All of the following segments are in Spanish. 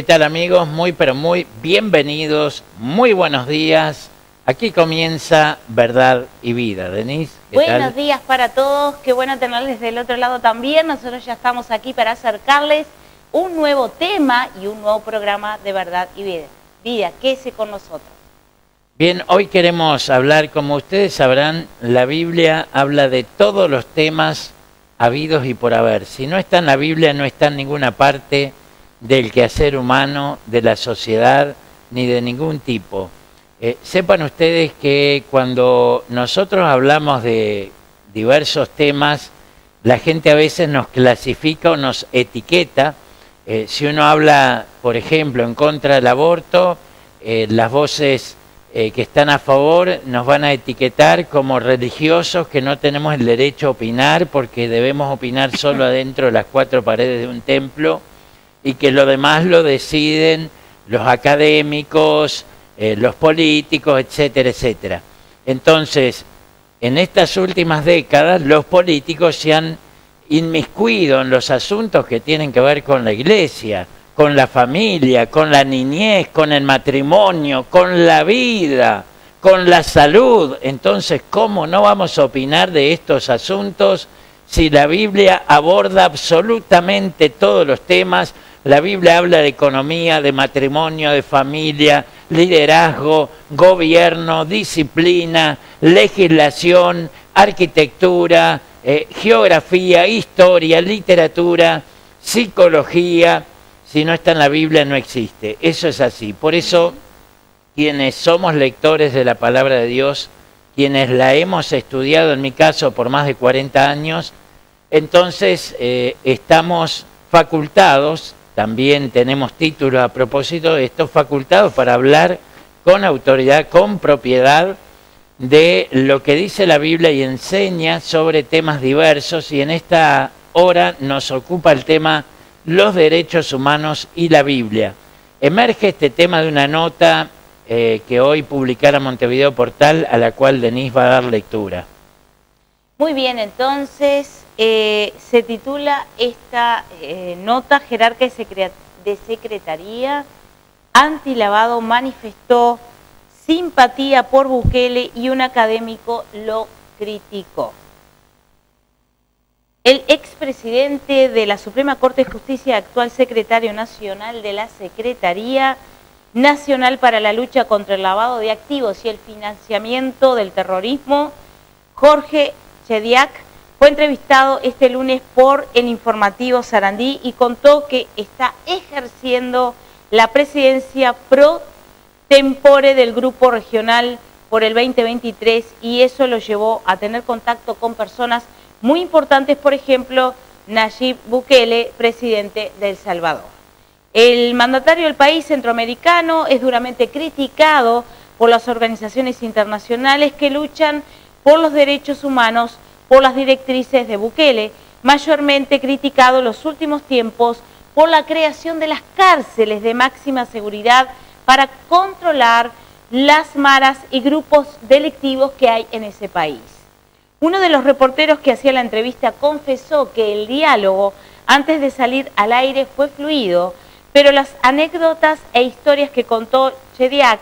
tal amigos? Muy pero muy bienvenidos, muy buenos días. Aquí comienza Verdad y Vida. Denise, ¿qué tal? Buenos días para todos, qué bueno tenerles del otro lado también. Nosotros ya estamos aquí para acercarles un nuevo tema y un nuevo programa de Verdad y Vida. Vida, quédese con nosotros. Bien, hoy queremos hablar, como ustedes sabrán, la Biblia habla de todos los temas habidos y por haber. Si no está en la Biblia, no está en ninguna parte del quehacer humano, de la sociedad, ni de ningún tipo. Sepan ustedes que cuando nosotros hablamos de diversos temas, la gente a veces nos clasifica o nos etiqueta. Si uno habla, por ejemplo, en contra del aborto, las voces que están a favor nos van a etiquetar como religiosos que no tenemos el derecho a opinar porque debemos opinar solo adentro de las cuatro paredes de un templo y que lo demás lo deciden los académicos, los políticos, etcétera, etcétera. Entonces, en estas últimas décadas, los políticos se han inmiscuido en los asuntos que tienen que ver con la iglesia, con la familia, con la niñez, con el matrimonio, con la vida, con la salud. Entonces, ¿cómo no vamos a opinar de estos asuntos si la Biblia aborda absolutamente todos los temas? La Biblia habla de economía, de matrimonio, de familia, liderazgo, gobierno, disciplina, legislación, arquitectura, geografía, historia, literatura, psicología. Si no está en la Biblia no existe. Eso es así. Por eso, quienes somos lectores de la palabra de Dios, quienes la hemos estudiado, en mi caso, por más de 40 años, entonces estamos facultados, también tenemos títulos a propósito de estos facultados para hablar con autoridad, con propiedad de lo que dice la Biblia y enseña sobre temas diversos. Y en esta hora nos ocupa el tema los derechos humanos y la Biblia. Emerge este tema de una nota que hoy publicara Montevideo Portal, a la cual Denise va a dar lectura. Muy bien, entonces se titula esta nota: Jerarca de Secretaría Antilavado manifestó simpatía por Bukele y un académico lo criticó. El expresidente de la Suprema Corte de Justicia, actual secretario nacional de la Secretaría Nacional para la Lucha contra el Lavado de Activos y el Financiamiento del Terrorismo, Jorge Chediak, fue entrevistado este lunes por el informativo Sarandí y contó que está ejerciendo la presidencia pro tempore del Grupo Regional por el 2023 y eso lo llevó a tener contacto con personas muy importantes, por ejemplo, Nayib Bukele, presidente de El Salvador. El mandatario del país centroamericano es duramente criticado por las organizaciones internacionales que luchan por los derechos humanos, por las directrices de Bukele, mayormente criticado en los últimos tiempos por la creación de las cárceles de máxima seguridad para controlar las maras y grupos delictivos que hay en ese país. Uno de los reporteros que hacía la entrevista confesó que el diálogo antes de salir al aire fue fluido, pero las anécdotas e historias que contó Chediak,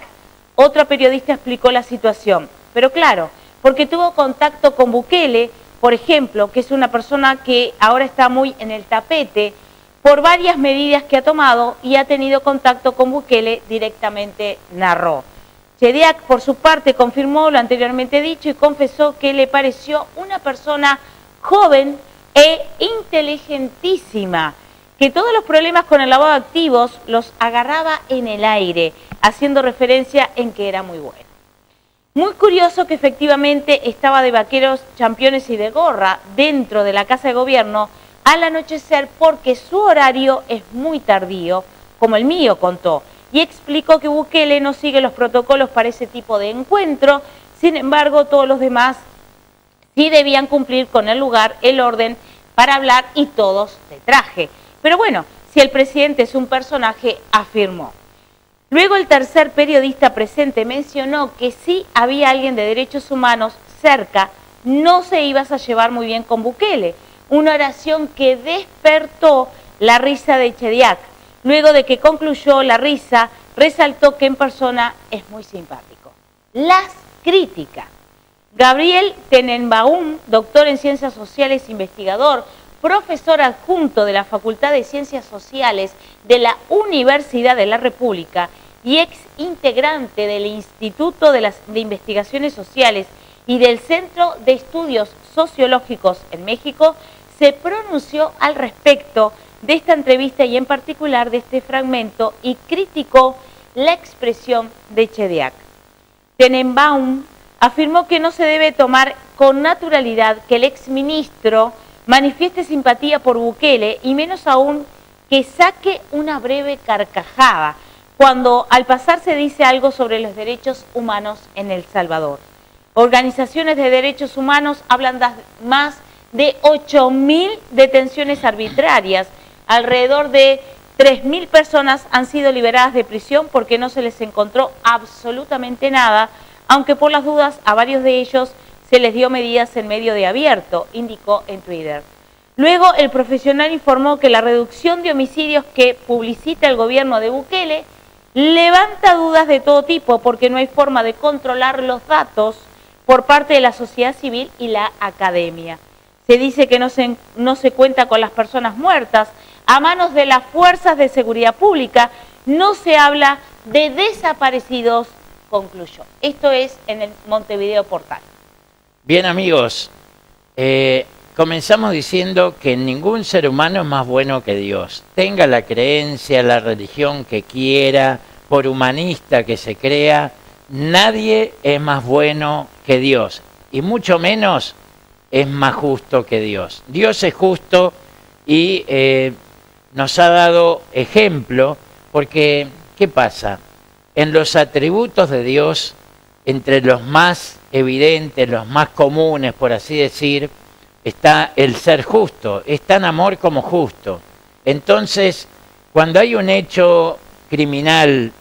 otra periodista explicó la situación. Pero claro, porque tuvo contacto con Bukele, por ejemplo, que es una persona que ahora está muy en el tapete por varias medidas que ha tomado y ha tenido contacto con Bukele, directamente narró. Chediak, por su parte, confirmó lo anteriormente dicho y confesó que le pareció una persona joven e inteligentísima, que todos los problemas con el lavado de activos los agarraba en el aire, haciendo referencia en que era muy bueno. Muy curioso que efectivamente estaba de vaqueros, championes y de gorra dentro de la Casa de Gobierno al anochecer porque su horario es muy tardío, como el mío contó, y explicó que Bukele no sigue los protocolos para ese tipo de encuentro. Sin embargo, todos los demás sí debían cumplir con el lugar, el orden para hablar y todos de traje. Pero bueno, si el presidente es un personaje, afirmó. Luego el tercer periodista presente mencionó que si había alguien de derechos humanos cerca, no se ibas a llevar muy bien con Bukele. Una oración que despertó la risa de Chediak. luego de que concluyó la risa, resaltó que en persona es muy simpático. Las críticas. Gabriel Tenenbaum, doctor en Ciencias Sociales, investigador, profesor adjunto de la Facultad de Ciencias Sociales de la Universidad de la República y ex integrante del Instituto de Investigaciones Sociales y del Centro de Estudios Sociológicos en México, se pronunció al respecto de esta entrevista y en particular de este fragmento y criticó la expresión de Chediak. Tenenbaum afirmó que no se debe tomar con naturalidad que el exministro manifieste simpatía por Bukele y menos aún que saque una breve carcajada cuando al pasar se dice algo sobre los derechos humanos en El Salvador. Organizaciones de derechos humanos hablan de más de 8.000 detenciones arbitrarias. Alrededor de 3.000 personas han sido liberadas de prisión porque no se les encontró absolutamente nada, aunque por las dudas a varios de ellos se les dio medidas en medio de abierto, indicó en Twitter. Luego, el profesional informó que la reducción de homicidios que publicita el gobierno de Bukele levanta dudas de todo tipo porque no hay forma de controlar los datos por parte de la sociedad civil y la academia. Se dice que no se cuenta con las personas muertas a manos de las fuerzas de seguridad pública, no se habla de desaparecidos, concluyó. Esto es en el Montevideo Portal. Bien, amigos, comenzamos diciendo que ningún ser humano es más bueno que Dios. Tenga la creencia, la religión que quiera, por humanista que se crea, nadie es más bueno que Dios, y mucho menos es más justo que Dios. Dios es justo y nos ha dado ejemplo, porque, ¿qué pasa? En los atributos de Dios, entre los más evidentes, los más comunes, por así decir, está el ser justo, es tan amor como justo. Entonces, cuando hay un hecho criminal,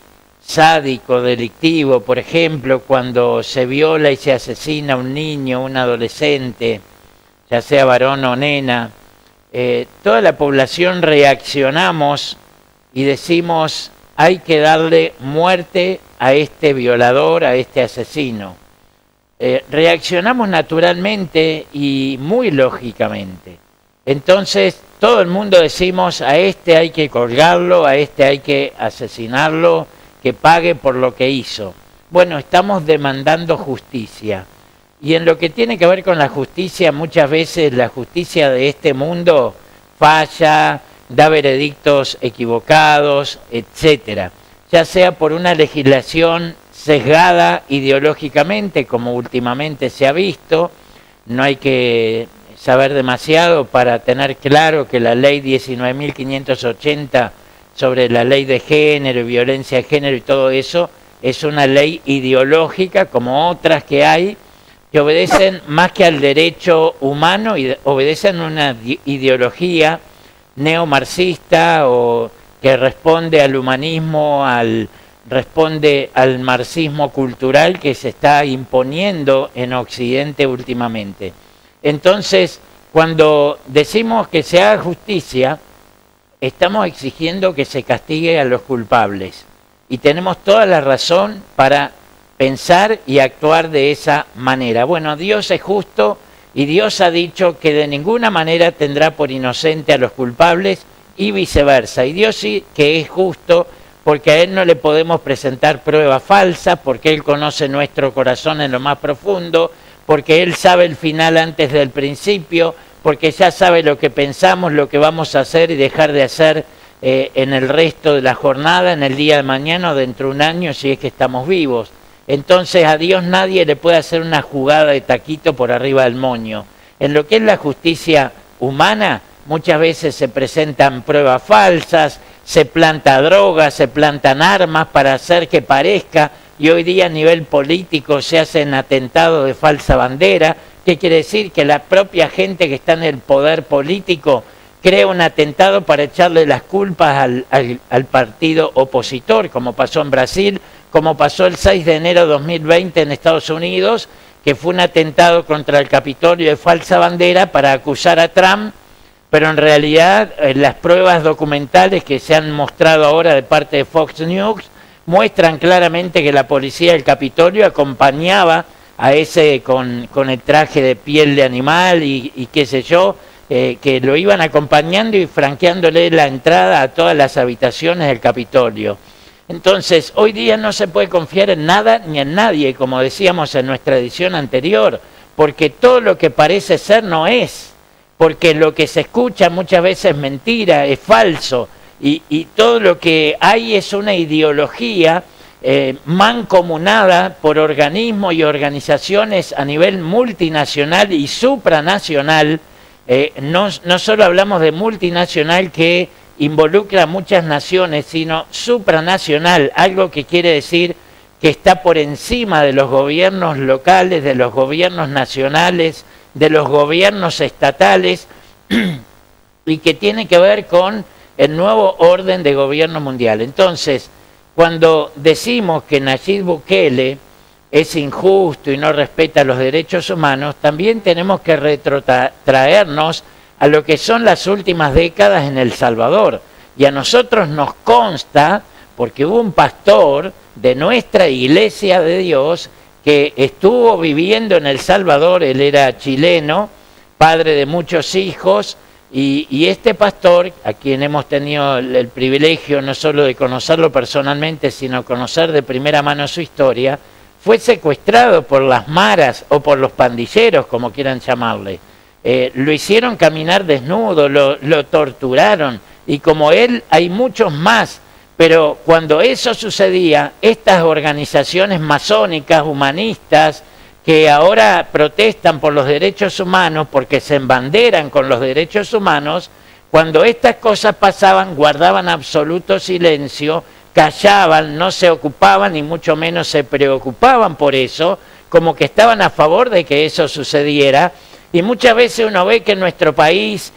sádico, delictivo, por ejemplo, cuando se viola y se asesina a un niño, un adolescente, ya sea varón o nena, toda la población reaccionamos y decimos, hay que darle muerte a este violador, a este asesino. Reaccionamos naturalmente y muy lógicamente. Entonces, todo el mundo decimos, a este hay que colgarlo, a este hay que asesinarlo, que pague por lo que hizo. Bueno, estamos demandando justicia. Y en lo que tiene que ver con la justicia, muchas veces la justicia de este mundo falla, da veredictos equivocados, etcétera. Ya sea por una legislación sesgada ideológicamente, como últimamente se ha visto, no hay que saber demasiado para tener claro que la ley 19.580 sobre la ley de género y violencia de género y todo eso es una ley ideológica como otras que hay, que obedecen más que al derecho humano, y obedecen a una ideología neomarxista o que responde al humanismo, responde al marxismo cultural que se está imponiendo en Occidente últimamente. Entonces, cuando decimos que se haga justicia, estamos exigiendo que se castigue a los culpables. Y tenemos toda la razón para pensar y actuar de esa manera. Bueno, Dios es justo y Dios ha dicho que de ninguna manera tendrá por inocente a los culpables y viceversa. Y Dios sí que es justo porque a Él no le podemos presentar pruebas falsas, porque Él conoce nuestro corazón en lo más profundo, porque Él sabe el final antes del principio, porque ya sabe lo que pensamos, lo que vamos a hacer y dejar de hacer en el resto de la jornada, en el día de mañana o dentro de un año, si es que estamos vivos. Entonces a Dios nadie le puede hacer una jugada de taquito por arriba del moño. En lo que es la justicia humana, muchas veces se presentan pruebas falsas, se planta drogas, se plantan armas para hacer que parezca, y hoy día a nivel político se hacen atentados de falsa bandera. ¿Qué quiere decir? Que la propia gente que está en el poder político crea un atentado para echarle las culpas al partido opositor, como pasó en Brasil, como pasó el 6 de enero de 2020 en Estados Unidos, que fue un atentado contra el Capitolio de falsa bandera para acusar a Trump pero en realidad las pruebas documentales que se han mostrado ahora de parte de Fox News muestran claramente que la policía del Capitolio acompañaba a ese con el traje de piel de animal y qué sé yo, que lo iban acompañando y franqueándole la entrada a todas las habitaciones del Capitolio. Entonces, hoy día no se puede confiar en nada ni en nadie, como decíamos en nuestra edición anterior, porque todo lo que parece ser no es, porque lo que se escucha muchas veces es mentira, es falso, y todo lo que hay es una ideología mancomunada por organismos y organizaciones a nivel multinacional y supranacional. No solo hablamos de multinacional que involucra a muchas naciones, sino supranacional, algo que quiere decir que está por encima de los gobiernos locales, de los gobiernos nacionales, de los gobiernos estatales, y que tiene que ver con el nuevo orden de gobierno mundial. Entonces, cuando decimos que Nayib Bukele es injusto y no respeta los derechos humanos, también tenemos que retrotraernos a lo que son las últimas décadas en El Salvador. Y a nosotros nos consta, porque hubo un pastor de nuestra Iglesia de Dios que estuvo viviendo en El Salvador, él era chileno, padre de muchos hijos, y este pastor, a quien hemos tenido el privilegio no solo de conocerlo personalmente, sino conocer de primera mano su historia, fue secuestrado por las maras o por los pandilleros, como quieran llamarle. Lo hicieron caminar desnudo, lo torturaron, y como él hay muchos más. Pero cuando eso sucedía, estas organizaciones masónicas, humanistas, que ahora protestan por los derechos humanos porque se embanderan con los derechos humanos, cuando estas cosas pasaban guardaban absoluto silencio, callaban, no se ocupaban ni mucho menos se preocupaban por eso, como que estaban a favor de que eso sucediera. Y muchas veces uno ve que en nuestro país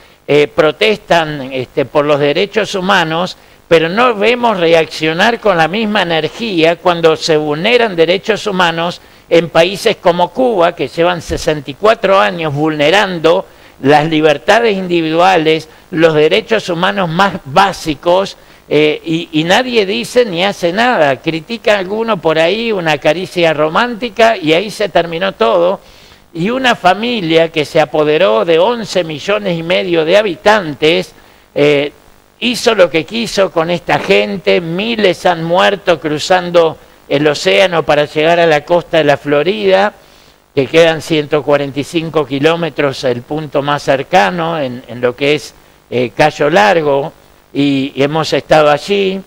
protestan por los derechos humanos, pero no vemos reaccionar con la misma energía cuando se vulneran derechos humanos en países como Cuba, que llevan 64 años vulnerando las libertades individuales, los derechos humanos más básicos, y nadie dice ni hace nada. Critica alguno por ahí, una caricia romántica, y ahí se terminó todo. Y una familia que se apoderó de 11 millones y medio de habitantes, hizo lo que quiso con esta gente, miles han muerto cruzando el océano para llegar a la costa de la Florida, que quedan 145 kilómetros el punto más cercano en lo que es Cayo Largo, y hemos estado allí,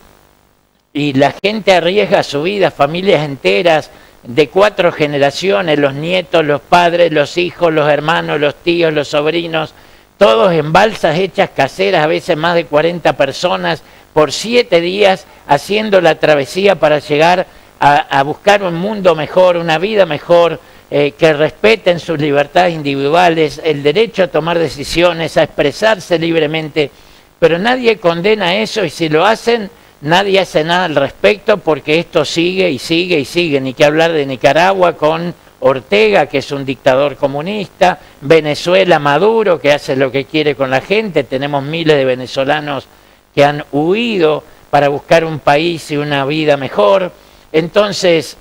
y la gente arriesga su vida, familias enteras de 4 generaciones, los nietos, los padres, los hijos, los hermanos, los tíos, los sobrinos, todos en balsas hechas caseras, a veces más de 40 personas, por 7 días haciendo la travesía para llegar a buscar un mundo mejor, una vida mejor, que respeten sus libertades individuales, el derecho a tomar decisiones, a expresarse libremente, pero nadie condena eso, y si lo hacen, nadie hace nada al respecto, porque esto sigue y sigue y sigue. Ni que hablar de Nicaragua con Ortega, que es un dictador comunista, Venezuela, Maduro, que hace lo que quiere con la gente. Tenemos miles de venezolanos que han huido para buscar un país y una vida mejor. Entonces,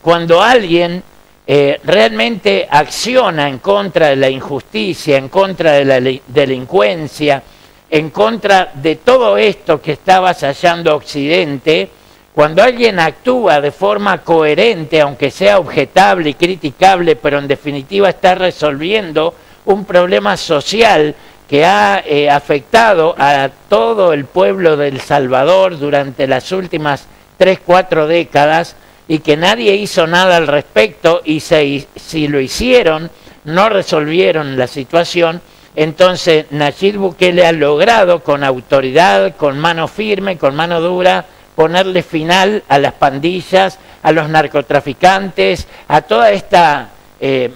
cuando alguien realmente acciona en contra de la injusticia, en contra de la delincuencia, en contra de todo esto que está avasallando Occidente, cuando alguien actúa de forma coherente, aunque sea objetable y criticable, pero en definitiva está resolviendo un problema social que ha afectado a todo el pueblo de El Salvador durante las últimas 3-4 décadas, y que nadie hizo nada al respecto, y si lo hicieron, no resolvieron la situación. Entonces Nayib Bukele ha logrado con autoridad, con mano firme, con mano dura, ponerle final a las pandillas, a los narcotraficantes, a toda esta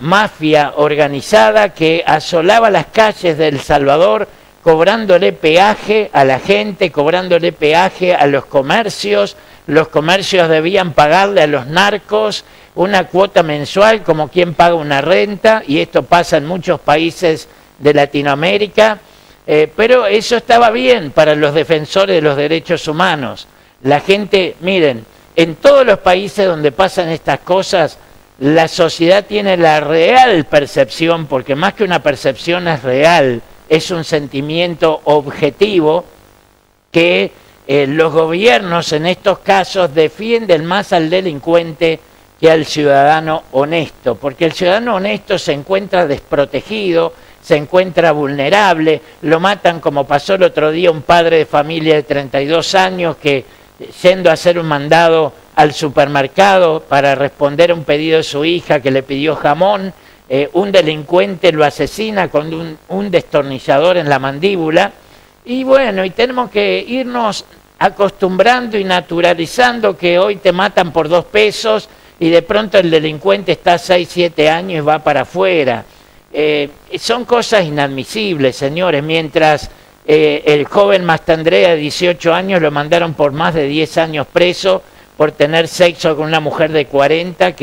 mafia organizada que asolaba las calles de El Salvador, cobrándole peaje a la gente, cobrándole peaje a los comercios. Los comercios debían pagarle a los narcos una cuota mensual como quien paga una renta, y esto pasa en muchos países de Latinoamérica. Pero eso estaba bien para los defensores de los derechos humanos. La gente, miren, en todos los países donde pasan estas cosas, la sociedad tiene la real percepción, porque más que una percepción es real, es un sentimiento objetivo que los gobiernos en estos casos defienden más al delincuente que al ciudadano honesto, porque el ciudadano honesto se encuentra desprotegido, se encuentra vulnerable, lo matan como pasó el otro día un padre de familia de 32 años que yendo a hacer un mandado al supermercado para responder a un pedido de su hija que le pidió jamón, un delincuente lo asesina con un destornillador en la mandíbula. Y bueno, y tenemos que irnos acostumbrando y naturalizando que hoy te matan por 2 pesos y de pronto el delincuente está 6, 7 años y va para afuera. Son cosas inadmisibles, señores. Mientras el joven Mastandrea de 18 años lo mandaron por más de 10 años preso por tener sexo con una mujer de 40,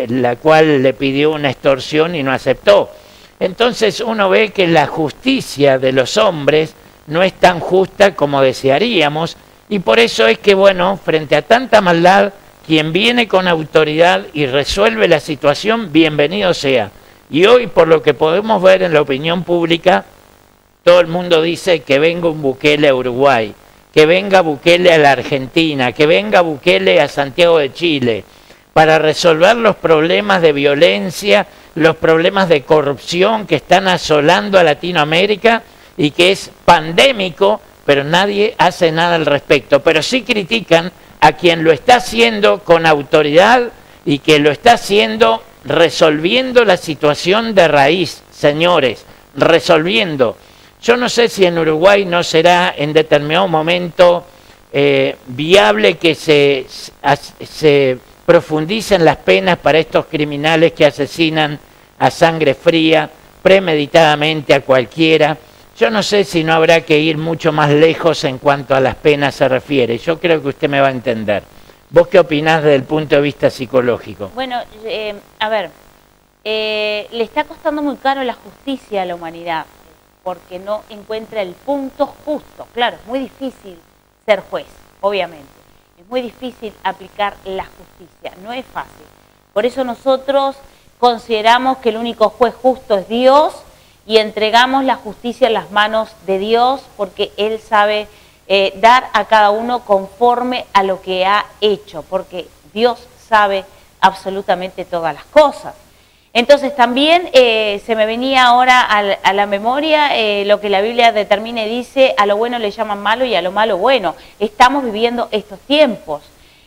la cual le pidió una extorsión y no aceptó. Entonces uno ve que la justicia de los hombres no es tan justa como desearíamos, y por eso es que, bueno, frente a tanta maldad, quien viene con autoridad y resuelve la situación, bienvenido sea. Y hoy, por lo que podemos ver en la opinión pública, todo el mundo dice que venga un Bukele a Uruguay, que venga Bukele a la Argentina, que venga Bukele a Santiago de Chile, para resolver los problemas de violencia, los problemas de corrupción que están asolando a Latinoamérica y que es pandémico, pero nadie hace nada al respecto. Pero sí critican a quien lo está haciendo con autoridad y que lo está haciendo resolviendo la situación de raíz, señores, resolviendo. Yo no sé si en Uruguay no será en determinado momento viable que se profundicen las penas para estos criminales que asesinan a sangre fría, premeditadamente a cualquiera. Yo no sé si no habrá que ir mucho más lejos en cuanto a las penas se refiere. Yo creo que usted me va a entender. ¿Vos qué opinás desde el punto de vista psicológico? Bueno, a ver, le está costando muy caro la justicia a la humanidad, porque no encuentra el punto justo. Claro, es muy difícil ser juez, obviamente. Es muy difícil aplicar la justicia, no es fácil. Por eso nosotros consideramos que el único juez justo es Dios y entregamos la justicia en las manos de Dios, porque Él sabe dar a cada uno conforme a lo que ha hecho, porque Dios sabe absolutamente todas las cosas. Entonces también se me venía ahora a la memoria lo que la Biblia determina y dice: a lo bueno le llaman malo y a lo malo bueno. Estamos viviendo estos tiempos.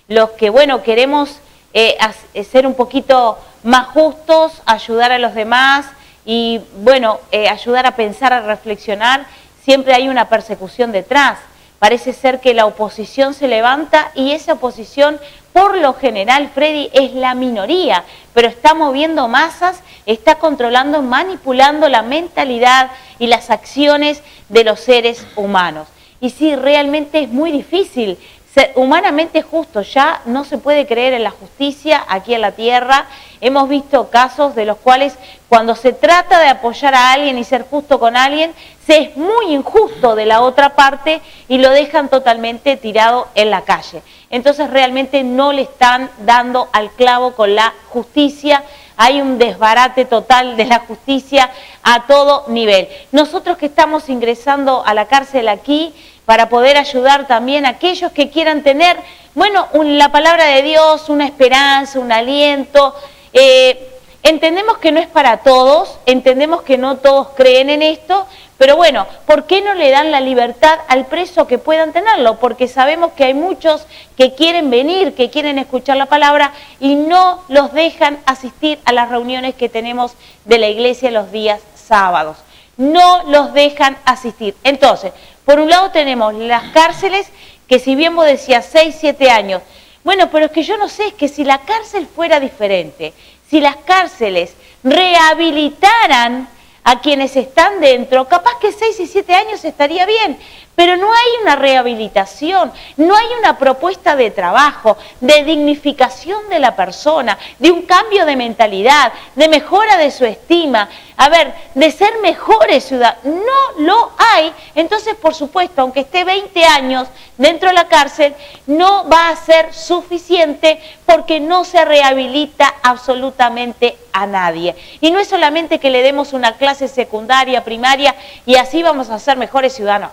Los que, bueno, queremos ser un poquito más justos, ayudar a los demás y, bueno, ayudar a pensar, a reflexionar, siempre hay una persecución detrás. Parece ser que la oposición se levanta y esa oposición, por lo general, Freddy, es la minoría, pero está moviendo masas, está controlando, manipulando la mentalidad y las acciones de los seres humanos. Y sí, realmente es muy difícil ser humanamente justo. Ya no se puede creer en la justicia aquí en la tierra. Hemos visto casos de los cuales cuando se trata de apoyar a alguien y ser justo con alguien, se es muy injusto de la otra parte y lo dejan totalmente tirado en la calle. Entonces realmente no le están dando al clavo con la justicia. Hay un desbarate total de la justicia a todo nivel. Nosotros que estamos ingresando a la cárcel aquí para poder ayudar también a aquellos que quieran tener, bueno, la palabra de Dios, una esperanza, un aliento. Entendemos que no es para todos, entendemos que no todos creen en esto, pero bueno, ¿por qué no le dan la libertad al preso que puedan tenerlo? Porque sabemos que hay muchos que quieren venir, que quieren escuchar la palabra y no los dejan asistir a las reuniones que tenemos de la iglesia los días sábados. No los dejan asistir. Entonces, por un lado tenemos las cárceles, que si bien vos decías 6, 7 años, bueno, pero es que yo no sé, es que si la cárcel fuera diferente, si las cárceles rehabilitaran a quienes están dentro, capaz que 6 y 7 años estaría bien, pero no hay una rehabilitación, no hay una propuesta de trabajo, de dignificación de la persona, de un cambio de mentalidad, de mejora de su estima, de ser mejores ciudadanos. No lo hay. Entonces, por supuesto, aunque esté 20 años dentro de la cárcel, no va a ser suficiente porque no se rehabilita absolutamente a nadie. Y no es solamente que le demos una clase secundaria, primaria, y así vamos a ser mejores ciudadanos.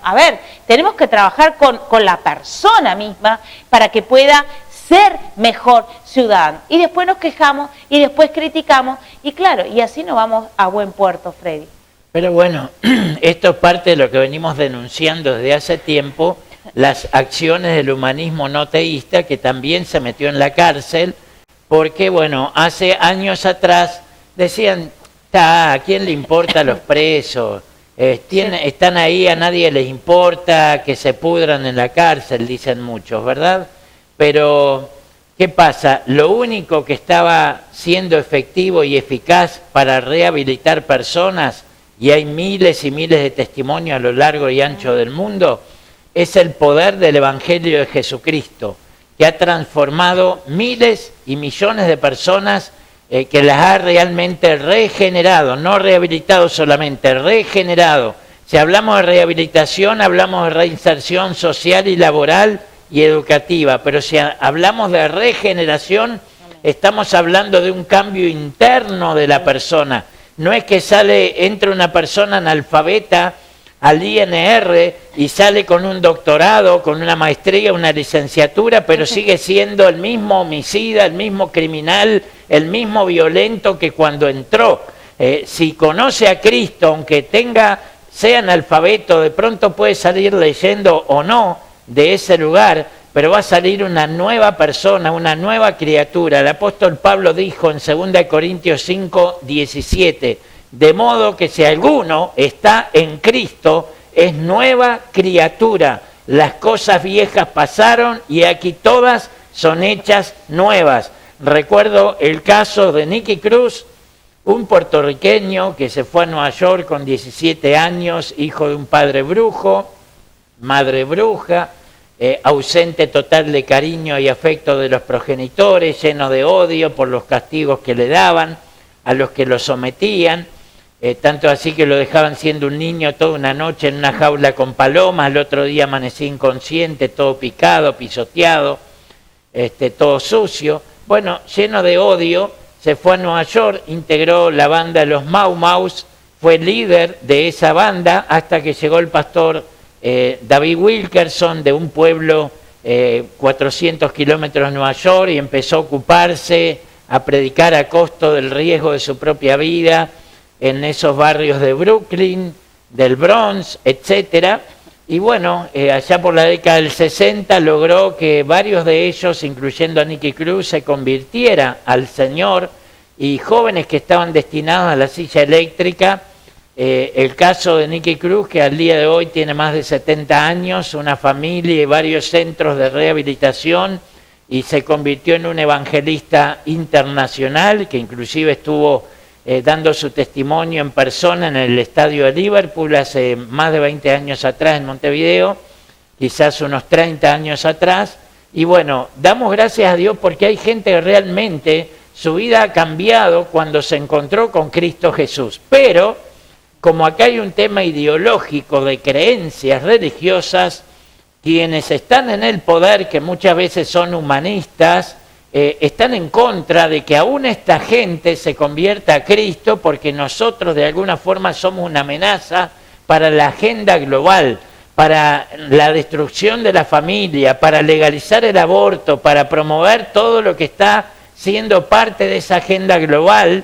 Tenemos que trabajar con la persona misma para que pueda ser mejor ciudadano. Y después nos quejamos y después criticamos y claro, y así no vamos a buen puerto, Freddy. Pero bueno, esto es parte de lo que venimos denunciando desde hace tiempo, las acciones del humanismo no teísta que también se metió en la cárcel, porque bueno, hace años atrás decían, ¿a quién le importa a los presos? Están ahí, a nadie les importa que se pudran en la cárcel, dicen muchos, ¿verdad? Pero, ¿qué pasa? Lo único que estaba siendo efectivo y eficaz para rehabilitar personas, y hay miles y miles de testimonios a lo largo y ancho del mundo, es el poder del Evangelio de Jesucristo, que ha transformado miles y millones de personas, que las ha realmente regenerado, no rehabilitado solamente, regenerado. Si hablamos de rehabilitación, hablamos de reinserción social y laboral y educativa, pero si hablamos de regeneración, estamos hablando de un cambio interno de la persona. No es que entra una persona analfabeta al INR y sale con un doctorado, con una maestría, una licenciatura, pero sigue siendo el mismo homicida, el mismo criminal, el mismo violento que cuando entró. Si conoce a Cristo, aunque sea analfabeto, de pronto puede salir leyendo o no de ese lugar, pero va a salir una nueva persona, una nueva criatura. El apóstol Pablo dijo en 2 Corintios 5, 17, de modo que si alguno está en Cristo, es nueva criatura. Las cosas viejas pasaron y aquí todas son hechas nuevas. Recuerdo el caso de Nicky Cruz, un puertorriqueño que se fue a Nueva York con 17 años, hijo de un padre brujo, madre bruja, ausente total de cariño y afecto de los progenitores, lleno de odio por los castigos que le daban, a los que lo sometían, tanto así que lo dejaban siendo un niño toda una noche en una jaula con palomas, al otro día amanecía inconsciente, todo picado, pisoteado, todo sucio. Bueno, lleno de odio, se fue a Nueva York, integró la banda de los Mau Maus, fue líder de esa banda hasta que llegó el pastor David Wilkerson de un pueblo 400 kilómetros de Nueva York y empezó a ocuparse, a predicar a costo del riesgo de su propia vida en esos barrios de Brooklyn, del Bronx, etcétera. Y bueno, allá por la década del 60 logró que varios de ellos, incluyendo a Nicky Cruz, se convirtiera al Señor, y jóvenes que estaban destinados a la silla eléctrica. El caso de Nicky Cruz, que al día de hoy tiene más de 70 años, una familia y varios centros de rehabilitación, y se convirtió en un evangelista internacional, que inclusive estuvo dando su testimonio en persona en el estadio de Liverpool hace más de 20 años atrás en Montevideo, quizás unos 30 años atrás. Y bueno, damos gracias a Dios porque hay gente que realmente su vida ha cambiado cuando se encontró con Cristo Jesús. Pero como acá hay un tema ideológico de creencias religiosas, quienes están en el poder, que muchas veces son humanistas, están en contra de que aún esta gente se convierta a Cristo, porque nosotros de alguna forma somos una amenaza para la agenda global, para la destrucción de la familia, para legalizar el aborto, para promover todo lo que está siendo parte de esa agenda global,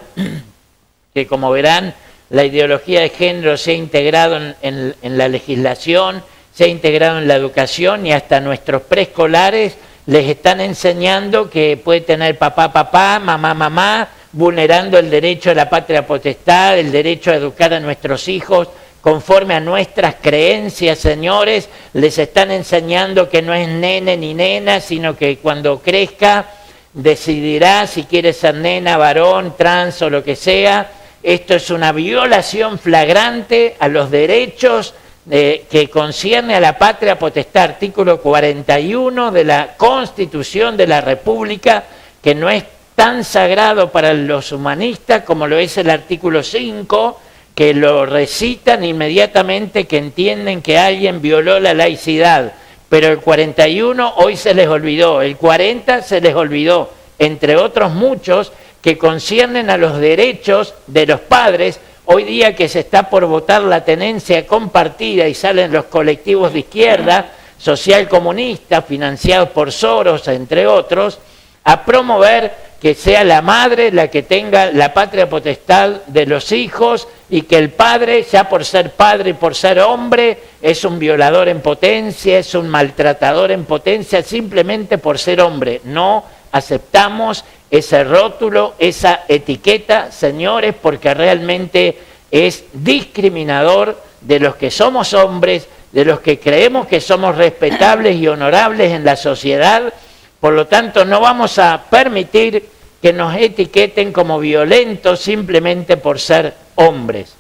que como verán, la ideología de género se ha integrado en la legislación, se ha integrado en la educación, y hasta nuestros preescolares les están enseñando que puede tener papá, papá, mamá, mamá, vulnerando el derecho a la patria potestad, el derecho a educar a nuestros hijos conforme a nuestras creencias, señores. Les están enseñando que no es nene ni nena, sino que cuando crezca decidirá si quiere ser nena, varón, trans o lo que sea. Esto es una violación flagrante a los derechos que concierne a la patria potestad, artículo 41 de la Constitución de la República, que no es tan sagrado para los humanistas como lo es el artículo 5, que lo recitan inmediatamente, que entienden que alguien violó la laicidad. Pero el 41 hoy se les olvidó, el 40 se les olvidó, entre otros muchos que conciernen a los derechos de los padres. Hoy día que se está por votar la tenencia compartida y salen los colectivos de izquierda, social comunista, financiados por Soros, entre otros, a promover que sea la madre la que tenga la patria potestad de los hijos y que el padre, ya por ser padre y por ser hombre, es un violador en potencia, es un maltratador en potencia, simplemente por ser hombre. No aceptamos ese rótulo, esa etiqueta, señores, porque realmente es discriminador de los que somos hombres, de los que creemos que somos respetables y honorables en la sociedad. Por lo tanto, no vamos a permitir que nos etiqueten como violentos simplemente por ser hombres.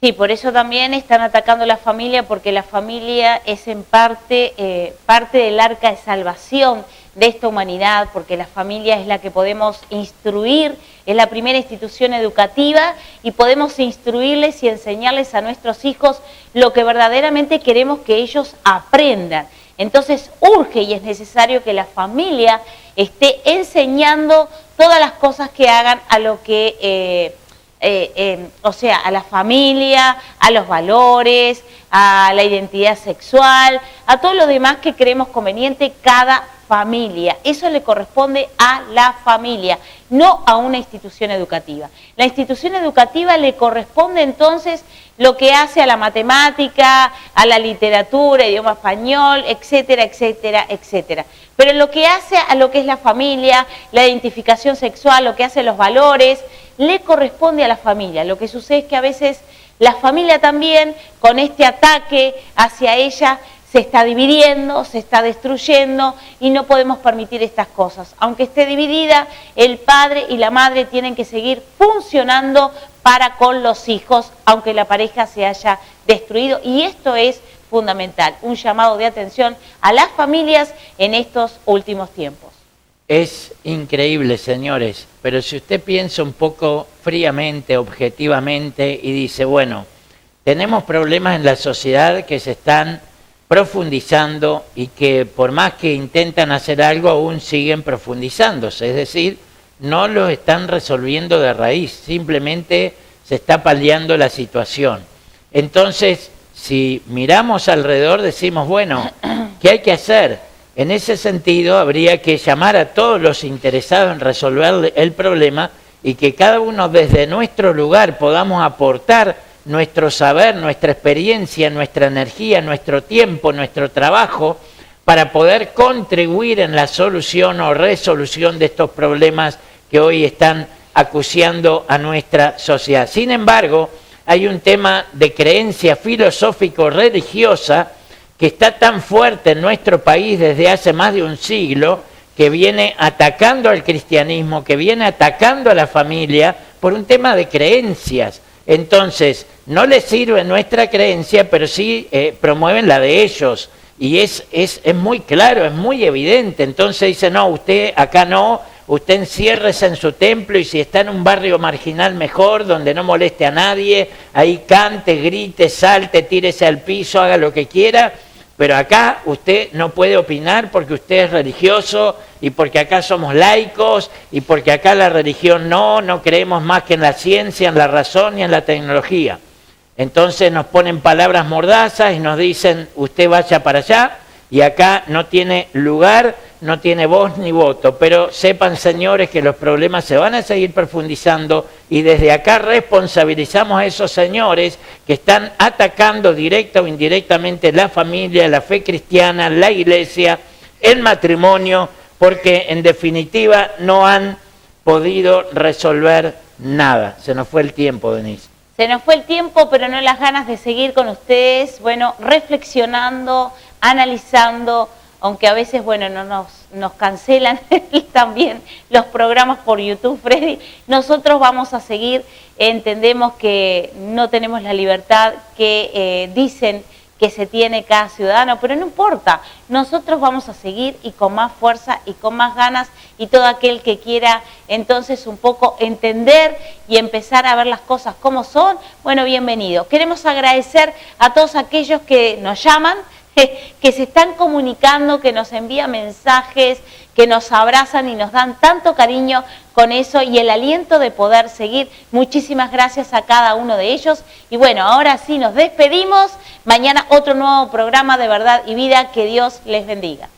Sí, por eso también están atacando a la familia, porque la familia es en parte, parte del arca de salvación de esta humanidad, porque la familia es la que podemos instruir, es la primera institución educativa y podemos instruirles y enseñarles a nuestros hijos lo que verdaderamente queremos que ellos aprendan. Entonces urge y es necesario que la familia esté enseñando todas las cosas que hagan a lo que, o sea, a la familia, a los valores, a la identidad sexual, a todo lo demás que creemos conveniente cada familia. Eso le corresponde a la familia, no a una institución educativa. La institución educativa le corresponde entonces lo que hace a la matemática, a la literatura, idioma español, etcétera, etcétera, etcétera. Pero lo que hace a lo que es la familia, la identificación sexual, lo que hace a los valores, le corresponde a la familia. Lo que sucede es que a veces la familia también, con este ataque hacia ella, se está dividiendo, se está destruyendo y no podemos permitir estas cosas. Aunque esté dividida, el padre y la madre tienen que seguir funcionando para con los hijos, aunque la pareja se haya destruido. Y esto es fundamental, un llamado de atención a las familias en estos últimos tiempos. Es increíble, señores, pero si usted piensa un poco fríamente, objetivamente, y dice, bueno, tenemos problemas en la sociedad que se están profundizando y que por más que intentan hacer algo aún siguen profundizándose, es decir, no los están resolviendo de raíz, simplemente se está paliando la situación. Entonces, si miramos alrededor decimos, bueno, ¿qué hay que hacer? En ese sentido habría que llamar a todos los interesados en resolver el problema y que cada uno desde nuestro lugar podamos aportar nuestro saber, nuestra experiencia, nuestra energía, nuestro tiempo, nuestro trabajo, para poder contribuir en la solución o resolución de estos problemas que hoy están acuciando a nuestra sociedad. Sin embargo, hay un tema de creencia filosófico-religiosa que está tan fuerte en nuestro país desde hace más de un siglo, que viene atacando al cristianismo, que viene atacando a la familia por un tema de creencias. Entonces, no les sirve nuestra creencia, pero sí promueven la de ellos. Y es muy claro, es muy evidente. Entonces dice, no, usted acá no, usted enciérrese en su templo y si está en un barrio marginal mejor, donde no moleste a nadie, ahí cante, grite, salte, tírese al piso, haga lo que quiera. Pero acá usted no puede opinar porque usted es religioso y porque acá somos laicos y porque acá la religión no creemos más que en la ciencia, en la razón y en la tecnología. Entonces nos ponen palabras mordazas y nos dicen, usted vaya para allá y acá no tiene lugar, no tiene voz ni voto. Pero sepan, señores, que los problemas se van a seguir profundizando y desde acá responsabilizamos a esos señores que están atacando directa o indirectamente la familia, la fe cristiana, la iglesia, el matrimonio, porque en definitiva no han podido resolver nada. Se nos fue el tiempo, Denise. Se nos fue el tiempo, pero no las ganas de seguir con ustedes, bueno, reflexionando, analizando, aunque a veces, bueno, nos cancelan también los programas por YouTube, Freddy, nosotros vamos a seguir, entendemos que no tenemos la libertad que dicen que se tiene cada ciudadano, pero no importa, nosotros vamos a seguir y con más fuerza y con más ganas, y todo aquel que quiera entonces un poco entender y empezar a ver las cosas como son, bueno, bienvenido. Queremos agradecer a todos aquellos que nos llaman, que se están comunicando, que nos envían mensajes, que nos abrazan y nos dan tanto cariño con eso y el aliento de poder seguir. Muchísimas gracias a cada uno de ellos. Y bueno, ahora sí nos despedimos. Mañana otro nuevo programa de Verdad y Vida. Que Dios les bendiga.